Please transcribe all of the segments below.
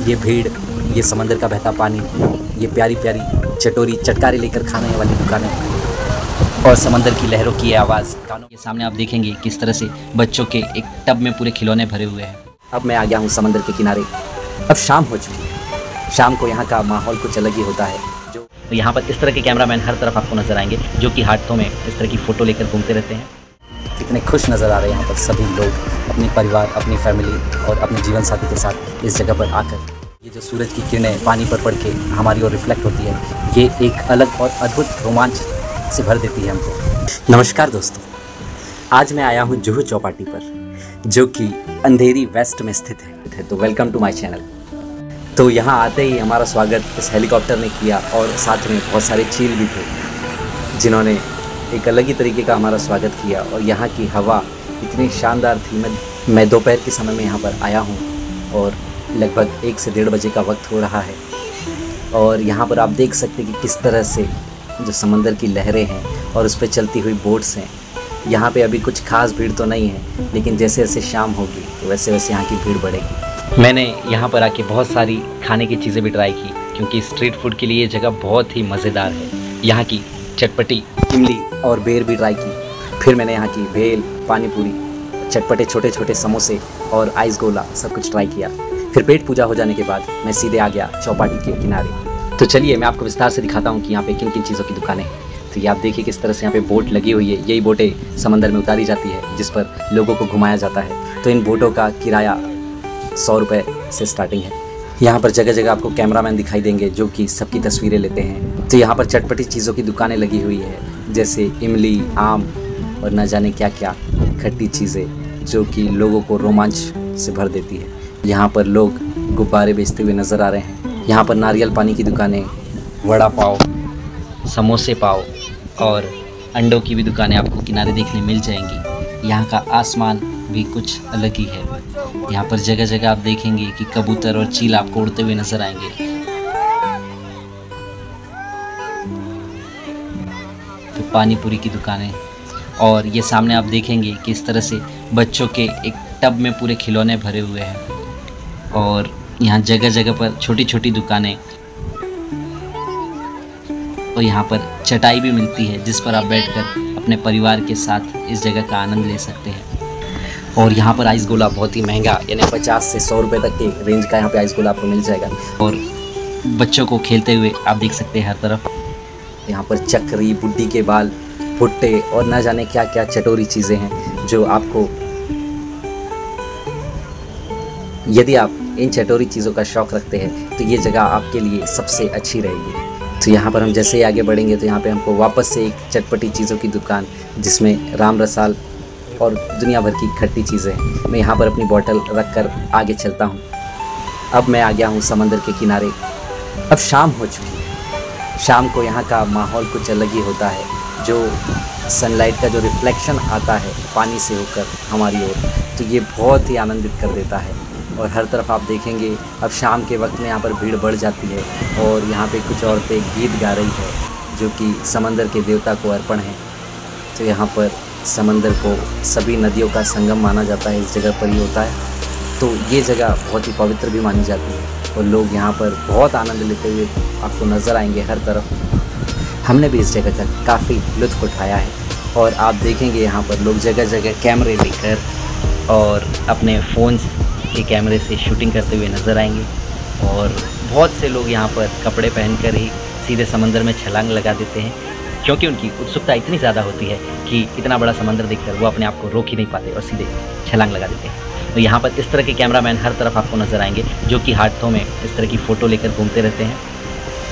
ये भीड़, ये समंदर का बहता पानी, ये प्यारी प्यारी चटोरी चटकारे लेकर खाने वाली दुकानें और समंदर की लहरों की आवाज़ कानों के सामने आप देखेंगे किस तरह से बच्चों के एक टब में पूरे खिलौने भरे हुए हैं। अब मैं आ गया हूँ समंदर के किनारे। अब शाम हो चुकी है। शाम को यहाँ का माहौल कुछ अलग ही होता है। जो यहाँ पर इस तरह के कैमरामैन हर तरफ आपको नजर आएंगे जो कि हाथों में इस तरह की फ़ोटो लेकर घूमते रहते हैं। कितने खुश नज़र आ रहे हैं यहाँ पर सभी लोग अपने परिवार, अपनी फैमिली और अपने जीवन साथी के साथ इस जगह पर आकर। ये जो सूरज की किरणें पानी पर पड़ के हमारी ओर रिफ्लेक्ट होती है, ये एक अलग और अद्भुत रोमांच से भर देती है हमको। नमस्कार दोस्तों, आज मैं आया हूँ जुहू चौपाटी पर जो कि अंधेरी वेस्ट में स्थित है। तो वेलकम टू माय चैनल। तो यहाँ आते ही हमारा स्वागत इस हेलीकॉप्टर ने किया और साथ में बहुत सारे चील भी थे जिन्होंने एक अलग ही तरीके का हमारा स्वागत किया। और यहाँ की हवा इतनी शानदार थी। मैं दोपहर के समय में यहाँ पर आया हूँ और लगभग 1 से 1:30 बजे का वक्त हो रहा है। और यहाँ पर आप देख सकते हैं कि किस तरह से जो समंदर की लहरें हैं और उस पर चलती हुई बोट्स हैं। यहाँ पे अभी कुछ खास भीड़ तो नहीं है, लेकिन जैसे जैसे शाम होगी तो वैसे वैसे यहाँ की भीड़ बढ़ेगी। मैंने यहाँ पर आके बहुत सारी खाने की चीज़ें भी ट्राई की क्योंकि स्ट्रीट फूड के लिए ये जगह बहुत ही मज़ेदार है। यहाँ की चटपटी इमली और बेर भी ट्राई की। फिर मैंने यहाँ की भेल, पानी पूरी, चटपटे छोटे छोटे समोसे और आइस गोला सब कुछ ट्राई किया। फिर पेट पूजा हो जाने के बाद मैं सीधे आ गया चौपाटी के किनारे। तो चलिए मैं आपको विस्तार से दिखाता हूँ कि यहाँ पे किन किन चीज़ों की दुकानें हैं। तो ये आप देखिए किस तरह से यहाँ पे बोट लगी हुई है। यही बोटें समंदर में उतारी जाती है जिस पर लोगों को घुमाया जाता है। तो इन बोटों का किराया 100 रुपये से स्टार्टिंग है। यहाँ पर जगह जगह आपको कैमरामैन दिखाई देंगे जो कि सबकी तस्वीरें लेते हैं। तो यहाँ पर चटपटी चीज़ों की दुकानें लगी हुई है जैसे इमली, आम और न जाने क्या क्या खट्टी चीज़ें जो कि लोगों को रोमांच से भर देती है। यहाँ पर लोग गुब्बारे बेचते हुए नज़र आ रहे हैं। यहाँ पर नारियल पानी की दुकानें, वड़ा पाव, समोसे पाव और अंडों की भी दुकानें आपको किनारे देखने मिल जाएंगी। यहाँ का आसमान भी कुछ अलग ही है। यहाँ पर जगह जगह आप देखेंगे कि कबूतर और चील आपको उड़ते हुए नजर आएंगे। तो पानी पूरी की दुकानें और ये सामने आप देखेंगे कि इस तरह से बच्चों के एक टब में पूरे खिलौने भरे हुए हैं। और यहाँ जगह जगह पर छोटी छोटी दुकानें और यहाँ पर चटाई भी मिलती है जिस पर आप बैठकर अपने परिवार के साथ इस जगह का आनंद ले सकते हैं। और यहाँ पर आइस गोला बहुत ही महंगा, यानी 50 से 100 रुपये तक के रेंज का यहाँ पे आइस गोला आपको मिल जाएगा। और बच्चों को खेलते हुए आप देख सकते हैं हर तरफ। यहाँ पर चक्री, बुड्ढी के बाल, भुट्टे और न जाने क्या क्या चटोरी चीज़ें हैं जो आपको, यदि आप इन चटोरी चीज़ों का शौक़ रखते हैं तो ये जगह आपके लिए सबसे अच्छी रहेगी। तो यहाँ पर हम जैसे ही आगे बढ़ेंगे तो यहाँ पे हमको वापस से एक चटपटी चीज़ों की दुकान जिसमें राम रसाल और दुनिया भर की खट्टी चीज़ें हैं। मैं यहाँ पर अपनी बोतल रख कर आगे चलता हूँ। अब मैं आ गया हूँ समंदर के किनारे। अब शाम हो चुकी है। शाम को यहाँ का माहौल कुछ अलग ही होता है। जो सनलाइट का जो रिफ्लेक्शन आता है पानी से होकर हमारी ओर, तो ये बहुत ही आनंदित कर देता है। और हर तरफ आप देखेंगे अब शाम के वक्त में यहाँ पर भीड़ बढ़ जाती है और यहाँ पे कुछ औरतें गीत गा रही है जो कि समंदर के देवता को अर्पण है। तो यहाँ पर समंदर को सभी नदियों का संगम माना जाता है, इस जगह पर ही होता है। तो ये जगह बहुत ही पवित्र भी मानी जाती है और लोग यहाँ पर बहुत आनंद लेते हुए आपको नज़र आएंगे हर तरफ। हमने भी इस जगह का काफ़ी लुत्फ़ उठाया है और आप देखेंगे यहाँ पर लोग जगह जगह कैमरे लेकर और अपने फ़ोन के कैमरे से शूटिंग करते हुए नज़र आएंगे। और बहुत से लोग यहाँ पर कपड़े पहनकर ही सीधे समंदर में छलांग लगा देते हैं क्योंकि उनकी उत्सुकता इतनी ज़्यादा होती है कि इतना बड़ा समंदर देखकर वो अपने आप को रोक ही नहीं पाते और सीधे छलांग लगा देते हैं। तो यहाँ पर इस तरह के कैमरामैन हर तरफ आपको नज़र आएंगे जो कि हाथों में इस तरह की फ़ोटो लेकर घूमते रहते हैं।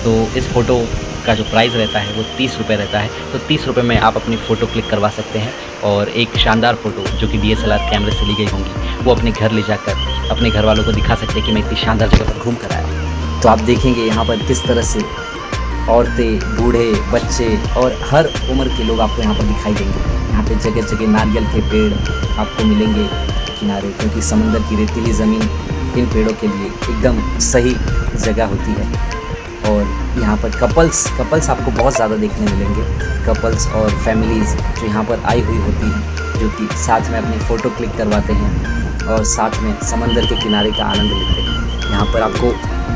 तो इस फ़ोटो का जो प्राइस रहता है वो 30 रुपये रहता है। तो 30 रुपये में आप अपनी फ़ोटो क्लिक करवा सकते हैं और एक शानदार फ़ोटो जो कि DSLR कैमरे से ली गई होंगी वो अपने घर ले जाकर अपने घर वालों को दिखा सकते हैं कि मैं इतनी शानदार जगह पर घूम कर आया। तो आप देखेंगे यहाँ पर किस तरह से औरतें, बूढ़े, बच्चे और हर उम्र के लोग आपको यहाँ पर दिखाई देंगे। यहाँ पे जगह जगह नारियल के पेड़ आपको मिलेंगे किनारे, क्योंकि समंदर की रेतीली ज़मीन इन पेड़ों के लिए एकदम सही जगह होती है। और यहाँ पर कपल्स आपको बहुत ज़्यादा देखने मिलेंगे। कपल्स और फैमिलीज़ जो यहाँ पर आई हुई होती हैं जो कि साथ में अपनी फ़ोटो क्लिक करवाते हैं और साथ में समंदर के किनारे का आनंद लेते हैं। यहाँ पर आपको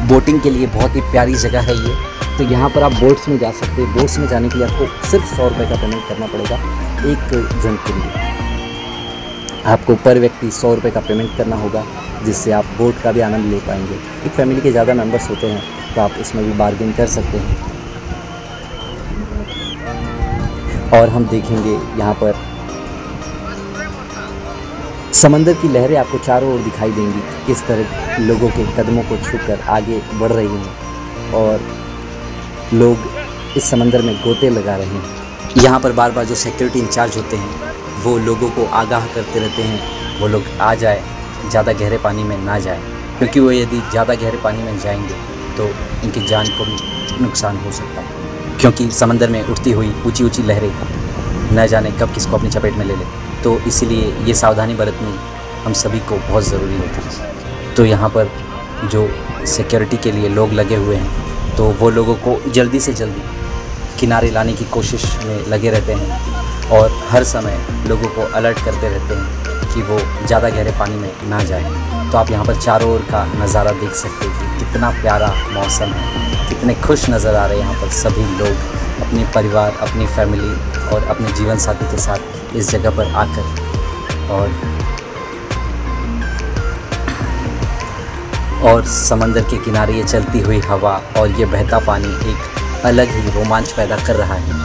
बोटिंग के लिए बहुत ही प्यारी जगह है ये। तो यहाँ पर आप बोट्स में जा सकते हैं। बोट्स में जाने के लिए आपको सिर्फ 100 रुपये का पेमेंट करना पड़ेगा एक जन के लिए। आपको पर व्यक्ति 100 रुपये का पेमेंट करना होगा, जिससे आप बोट का भी आनंद ले पाएंगे। एक फैमिली के ज़्यादा मेंबर्स होते हैं तो आप इसमें भी बार्गेन कर सकते हैं। और हम देखेंगे यहाँ पर समंदर की लहरें आपको चारों ओर दिखाई देंगी, किस तरह लोगों के कदमों को छूकर आगे बढ़ रही हैं और लोग इस समंदर में गोते लगा रहे हैं। यहाँ पर बार बार जो सिक्योरिटी इंचार्ज होते हैं वो लोगों को आगाह करते रहते हैं वो लोग आ जाए, ज़्यादा गहरे पानी में ना जाए, क्योंकि वो यदि ज़्यादा गहरे पानी में जाएंगे तो इनकी जान को भी नुकसान हो सकता है, क्योंकि समंदर में उठती हुई ऊंची ऊंची लहरें न जाने कब किसको अपनी चपेट में ले ले। तो इसीलिए ये सावधानी बरतनी हम सभी को बहुत ज़रूरी होती है। तो यहाँ पर जो सिक्योरिटी के लिए लोग लगे हुए हैं तो वो लोगों को जल्दी से जल्दी किनारे लाने की कोशिश में लगे रहते हैं और हर समय लोगों को अलर्ट करते रहते हैं कि वो ज़्यादा गहरे पानी में ना जाए। तो आप यहाँ पर चारों ओर का नज़ारा देख सकते हैं कि कितना प्यारा मौसम है, कितने खुश नज़र आ रहे हैं यहाँ पर सभी लोग अपने परिवार, अपनी फैमिली और अपने जीवन साथी के साथ इस जगह पर आकर। और समंदर के किनारे ये चलती हुई हवा और ये बहता पानी एक अलग ही रोमांच पैदा कर रहा है।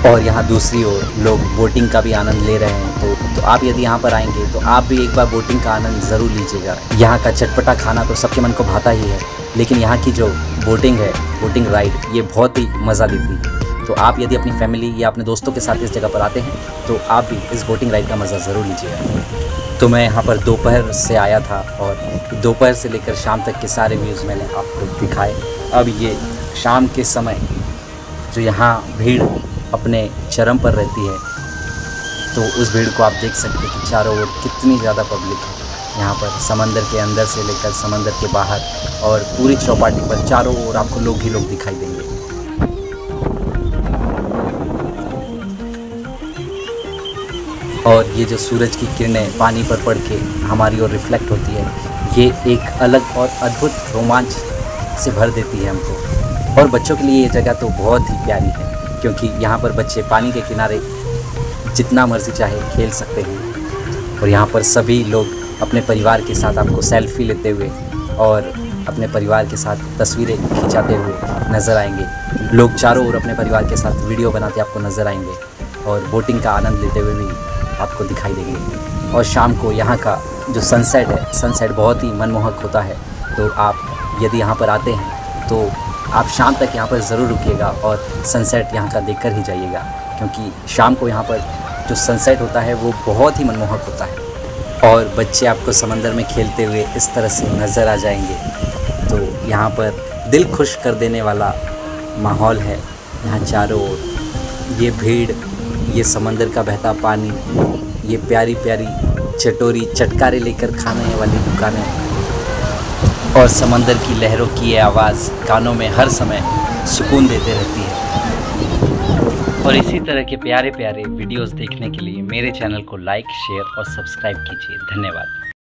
और यहाँ दूसरी ओर लोग बोटिंग का भी आनंद ले रहे हैं। तो आप यदि यहाँ पर आएंगे तो आप भी एक बार बोटिंग का आनंद ज़रूर लीजिएगा। यहाँ का चटपटा खाना तो सबके मन को भाता ही है, लेकिन यहाँ की जो बोटिंग है, बोटिंग राइड, ये बहुत ही मज़ा देती है। तो आप यदि अपनी फैमिली या अपने दोस्तों के साथ इस जगह पर आते हैं तो आप भी इस बोटिंग राइड का मज़ा ज़रूर लीजिएगा। तो मैं यहाँ पर दोपहर से आया था और दोपहर से लेकर शाम तक के सारे व्यूज़ मैंने आपको दिखाए। अब ये शाम के समय जो यहाँ भीड़ अपने चरम पर रहती है, तो उस भीड़ को आप देख सकते हैं कि चारों ओर कितनी ज़्यादा पब्लिक है। यहाँ पर समंदर के अंदर से लेकर समंदर के बाहर और पूरी चौपाटी पर चारों ओर आपको लोग ही लोग दिखाई देंगे। और ये जो सूरज की किरणें पानी पर पड़ के हमारी ओर रिफ्लेक्ट होती है, ये एक अलग और अद्भुत रोमांच से भर देती है हमको। और बच्चों के लिए ये जगह तो बहुत ही प्यारी है, क्योंकि यहाँ पर बच्चे पानी के किनारे जितना मर्जी चाहे खेल सकते हैं। और यहाँ पर सभी लोग अपने परिवार के साथ आपको सेल्फी लेते हुए और अपने परिवार के साथ तस्वीरें खिंचाते हुए नज़र आएंगे। लोग चारों ओर अपने परिवार के साथ वीडियो बनाते आपको नज़र आएंगे और बोटिंग का आनंद लेते हुए भी आपको दिखाई देंगे। और शाम को यहाँ का जो सनसेट है, सनसेट बहुत ही मनमोहक होता है। तो आप यदि यहाँ पर आते हैं तो आप शाम तक यहाँ पर ज़रूर रुकिएगा और सनसेट यहाँ का देखकर ही जाइएगा, क्योंकि शाम को यहाँ पर जो सनसेट होता है वो बहुत ही मनमोहक होता है। और बच्चे आपको समंदर में खेलते हुए इस तरह से नज़र आ जाएंगे। तो यहाँ पर दिल खुश कर देने वाला माहौल है। यहाँ चारों ओर ये भीड़, ये समंदर का बहता पानी, ये प्यारी प्यारी चटोरी चटकारे लेकर खाने वाली दुकानें और समंदर की लहरों की ये आवाज़ कानों में हर समय सुकून देते रहती है। और इसी तरह के प्यारे प्यारे वीडियोस देखने के लिए मेरे चैनल को लाइक, शेयर और सब्सक्राइब कीजिए। धन्यवाद।